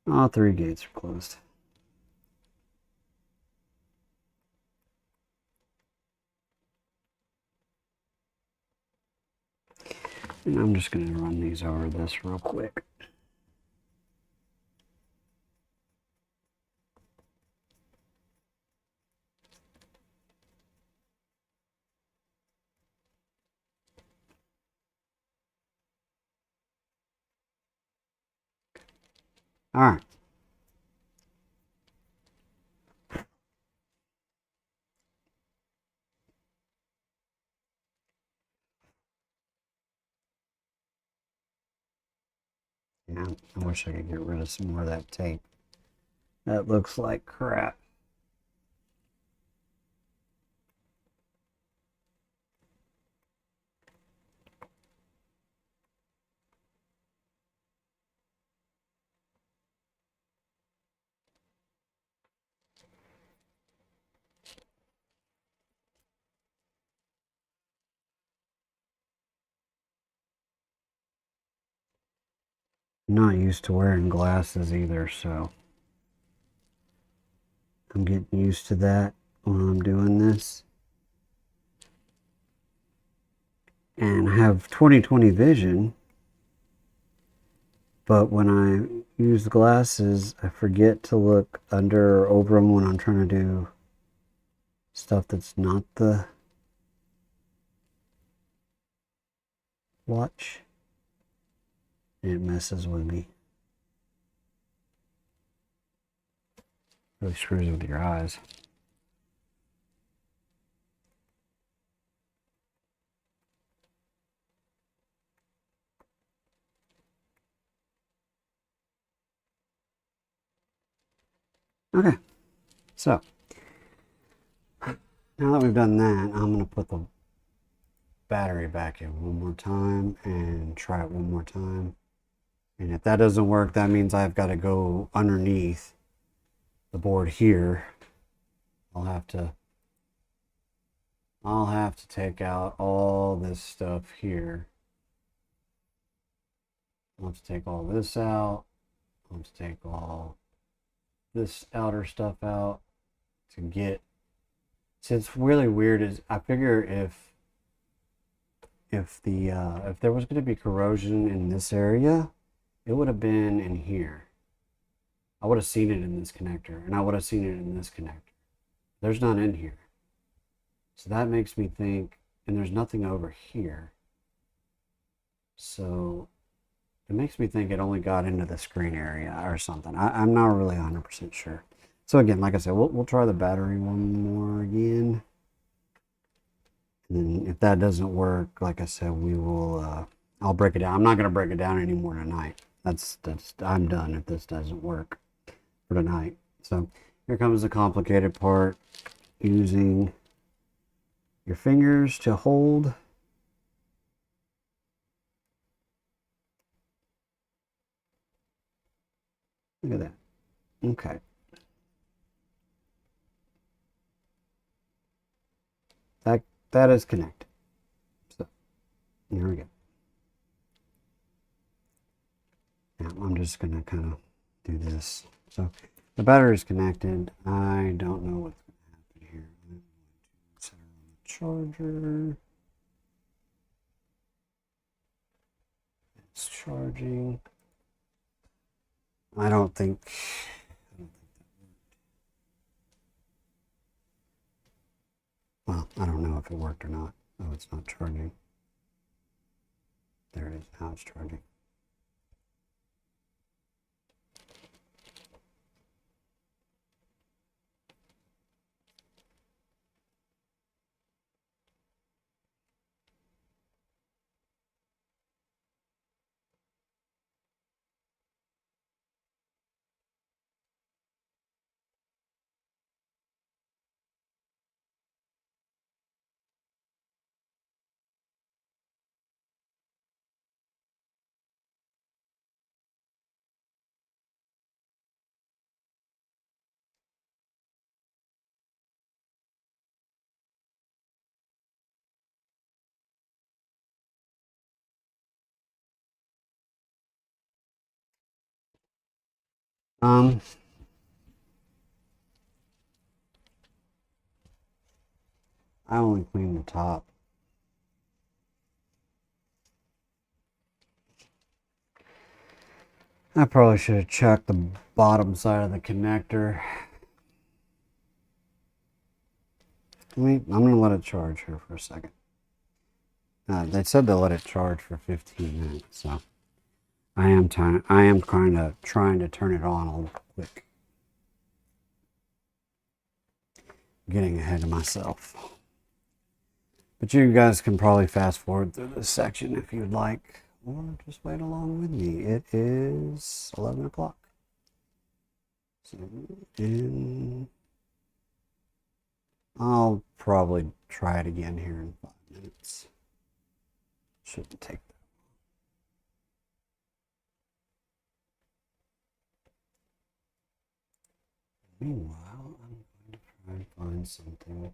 All three gates are closed. And I'm just going to run these over this real quick. All right. Yeah, I wish I could get rid of some more of that tape. That looks like crap. I'm not used to wearing glasses either, so I'm getting used to that when I'm doing this. And I have 20/20 vision, but when I use glasses, I forget to look under or over them when I'm trying to do stuff that's not the watch. It messes with me. Really screws with your eyes. Okay, so now that we've done that, I'm going to put the battery back in one more time and try it one more time. And if that doesn't work, that means I've got to go underneath the board here. I'll have to take out all this stuff here. I'll have to take all this out. I'll have to take all this outer stuff out to get. See, it's really weird. Is I figure if there was going to be corrosion in this area, it would have been in here. I would have seen it in this connector, and I would have seen it in this connector. There's none in here. So that makes me think, and there's nothing over here. So it makes me think it only got into the screen area or something. I'm not really 100% sure. So again, like I said, we'll try the battery one more again. And then if that doesn't work, like I said, we will, I'll break it down. I'm not going to break it down anymore tonight. I'm done if this doesn't work for tonight. So here comes the complicated part, using your fingers to hold. Look at that. Okay. That is connected. So here we go. Now I'm just going to kind of do this. So the battery is connected. I don't know what's going to happen here. I'm going to set it on the charger. It's charging. I don't think that worked. Well, I don't know if it worked or not. Oh, it's not charging. There it is. Now it's charging. I only cleaned the top. I probably should have checked the bottom side of the connector. I'm going to let it charge here for a second. They said to let it charge for 15 minutes, so I am kind of trying to turn it on a little quick. Getting ahead of myself. But you guys can probably fast forward through this section if you'd like, or just wait along with me. It is 11 o'clock. So, and I'll probably try it again here in 5 minutes. Shouldn't take that. Meanwhile, I'm going to try and find something.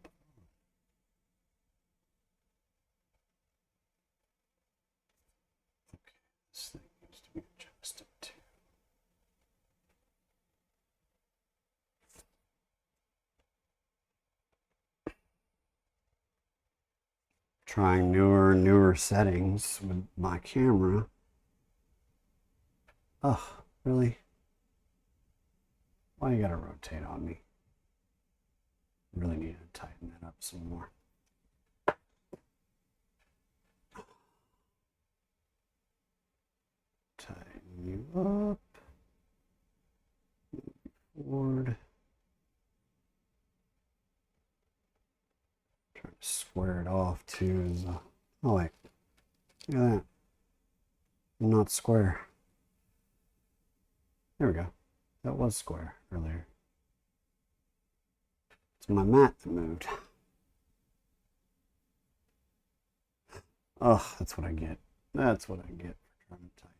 Okay, this thing needs to be adjusted too. trying newer and newer settings with my camera. Ugh, really? Why you gotta rotate on me? Really need to tighten that up some more. Tighten you up. Forward. Try to square it off to the. Oh wait, look at that. I'm not square. There we go. That was square earlier. It's my mat that moved. Oh, that's what I get. That's what I get for trying to tighten.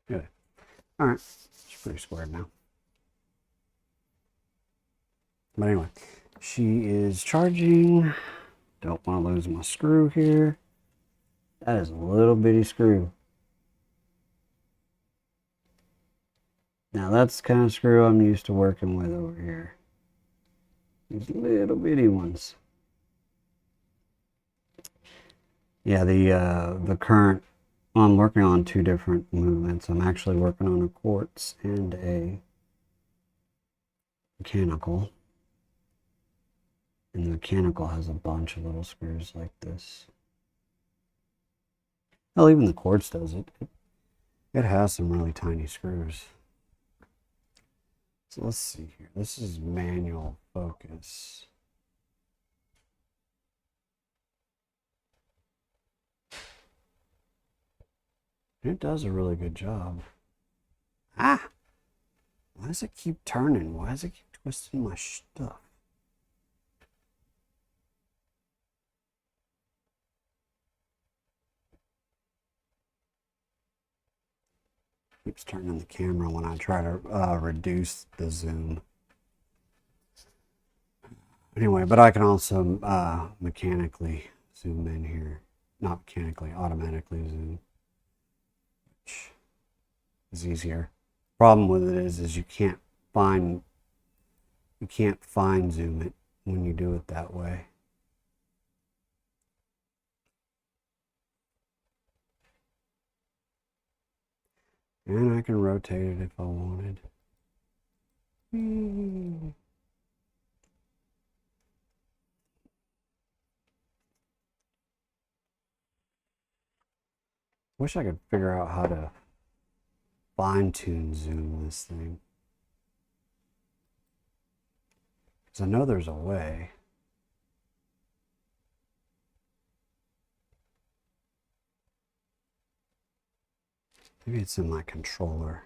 Good. All right, it's pretty squared now. But anyway, she is charging. Don't want to lose my screw here. That is a little bitty screw. Now that's the kind of screw I'm used to working with over here. These little bitty ones. Yeah, the current, well, I'm working on two different movements. I'm actually working on a quartz and a mechanical. And the mechanical has a bunch of little screws like this. Hell, even the quartz does it. It has some really tiny screws. So let's see here. This is manual focus. It does a really good job. Ah! Why does it keep turning? Why does it keep twisting my stuff? Keeps turning the camera when I try to reduce the zoom. Anyway, but I can also mechanically zoom in here. Not mechanically, automatically zoom. Which is easier. Problem with it is you can't fine zoom it when you do it that way. And I can rotate it if I wanted. Wish I could figure out how to fine-tune zoom this thing. Because I know there's a way. Maybe it's in my controller.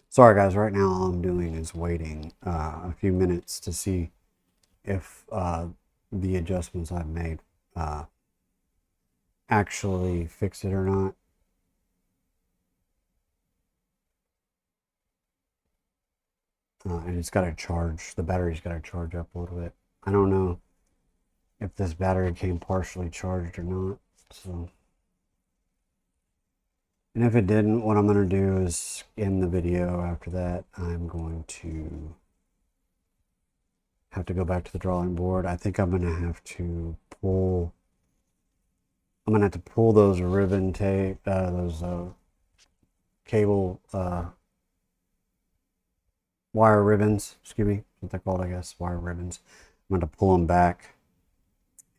Sorry guys, right now all I'm doing is waiting a few minutes to see if the adjustments I've made actually fix it or not. And it's got to charge, the battery's got to charge up a little bit. I don't know if this battery came partially charged or not. So, and if it didn't, what I'm going to do is end the video. After that, I'm going to have to go back to the drawing board. I think I'm going to have to pull those ribbon tape, those cable wire ribbons, excuse me, what they're called, I guess, wire ribbons. I'm going to pull them back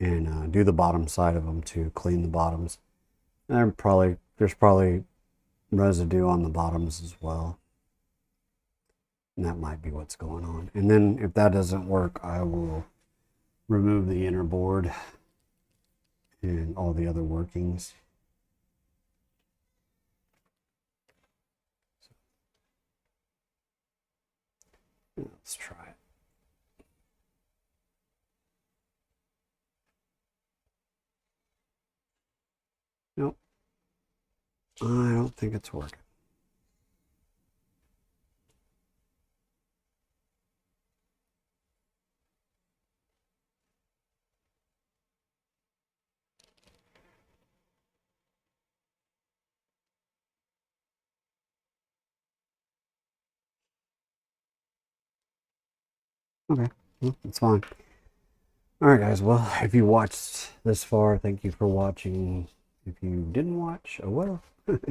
and do the bottom side of them to clean the bottoms. And there's probably residue on the bottoms as well. And that might be what's going on. And then if that doesn't work, I will remove the inner board and all the other workings. Let's try it. Nope. I don't think it's working. Okay, well, that's fine. All right, guys. Well, if you watched this far, thank you for watching. If you didn't watch, oh well.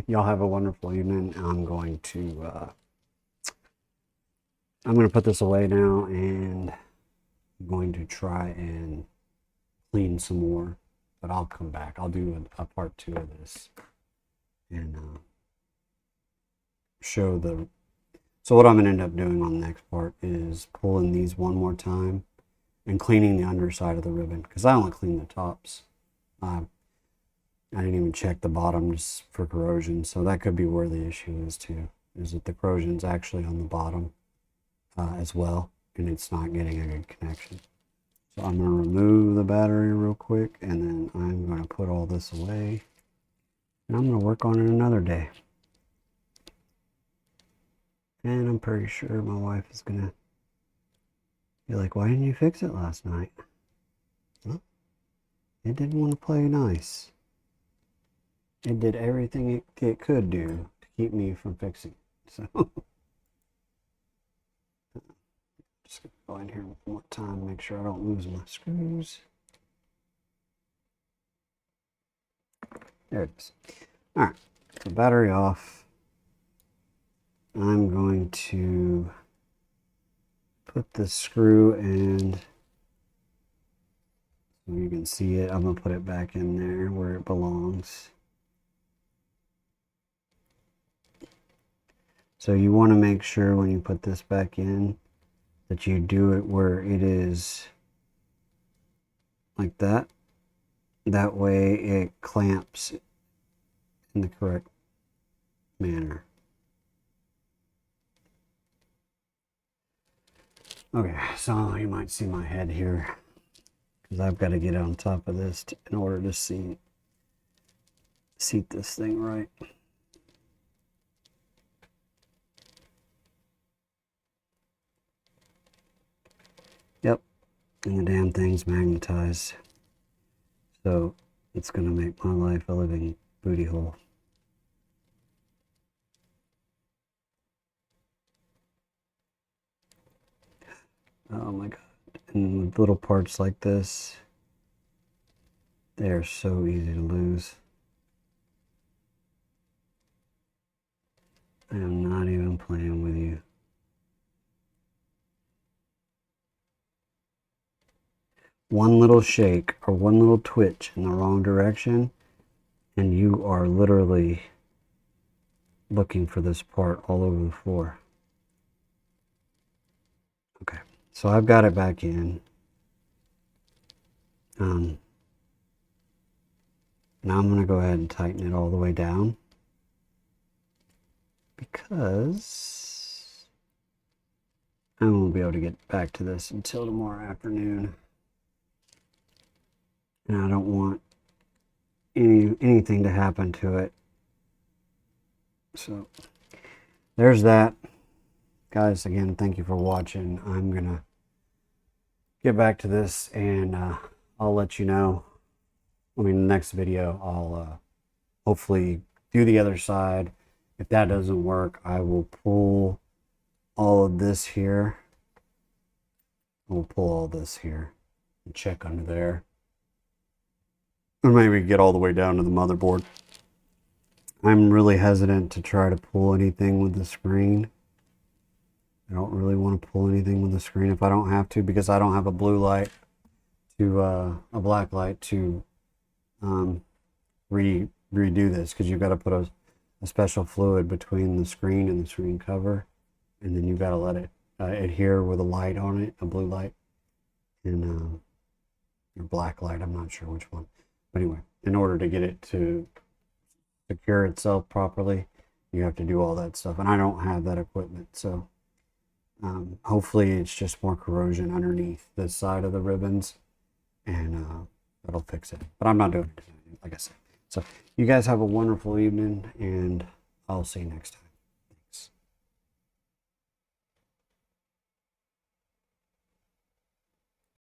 Y'all have a wonderful evening. I'm going to put this away now, and I'm going to try and clean some more. But I'll come back. I'll do a part 2 of this and show the. So what I'm going to end up doing on the next part is pulling these one more time and cleaning the underside of the ribbon, because I only clean the tops. I didn't even check the bottom just for corrosion, so that could be where the issue is too, is that the corrosion's actually on the bottom as well, and it's not getting a good connection. So I'm going to remove the battery real quick, and then I'm going to put all this away, and I'm going to work on it another day. And I'm pretty sure my wife is going to be like, why didn't you fix it last night? Well, it didn't want to play nice. It did everything it could do to keep me from fixing it. So, just going to go in here one more time, make sure I don't lose my screws. There it is. All right, so battery off. I'm going to put the screw and so you can see it. I'm going to put it back in there where it belongs. So you want to make sure when you put this back in that you do it where it is like that. That way it clamps in the correct manner. Okay, so you might see my head here because I've got to get on top of this in order to seat this thing right. Yep, and the damn thing's magnetized, so it's going to make my life a living booty hole. Oh my god. And with little parts like this, they're so easy to lose. I am not even playing with you. One little shake or one little twitch in the wrong direction, and you are literally looking for this part all over the floor. Okay, so I've got it back in. Now I'm going to go ahead and tighten it all the way down, because I won't be able to get back to this until tomorrow afternoon. And I don't want anything to happen to it. So there's that. Guys, again, thank you for watching. I'm going to get back to this, and I'll let you know. I mean, the next video, I'll hopefully do the other side. If that doesn't work, I will pull all of this here. We'll pull all this here and check under there. Or maybe get all the way down to the motherboard. I'm really hesitant to try to pull anything with the screen. I don't really want to pull anything with the screen if I don't have to, because I don't have a blue light to a black light to redo this, because you've got to put a special fluid between the screen and the screen cover, and then you've got to let it adhere with a light on it, a blue light, and or black light, I'm not sure which one. But anyway, in order to get it to secure itself properly, you have to do all that stuff, and I don't have that equipment. So hopefully it's just more corrosion underneath this side of the ribbons, and that'll fix it. But I'm not doing it, like I said. So you guys have a wonderful evening, and I'll see you next time.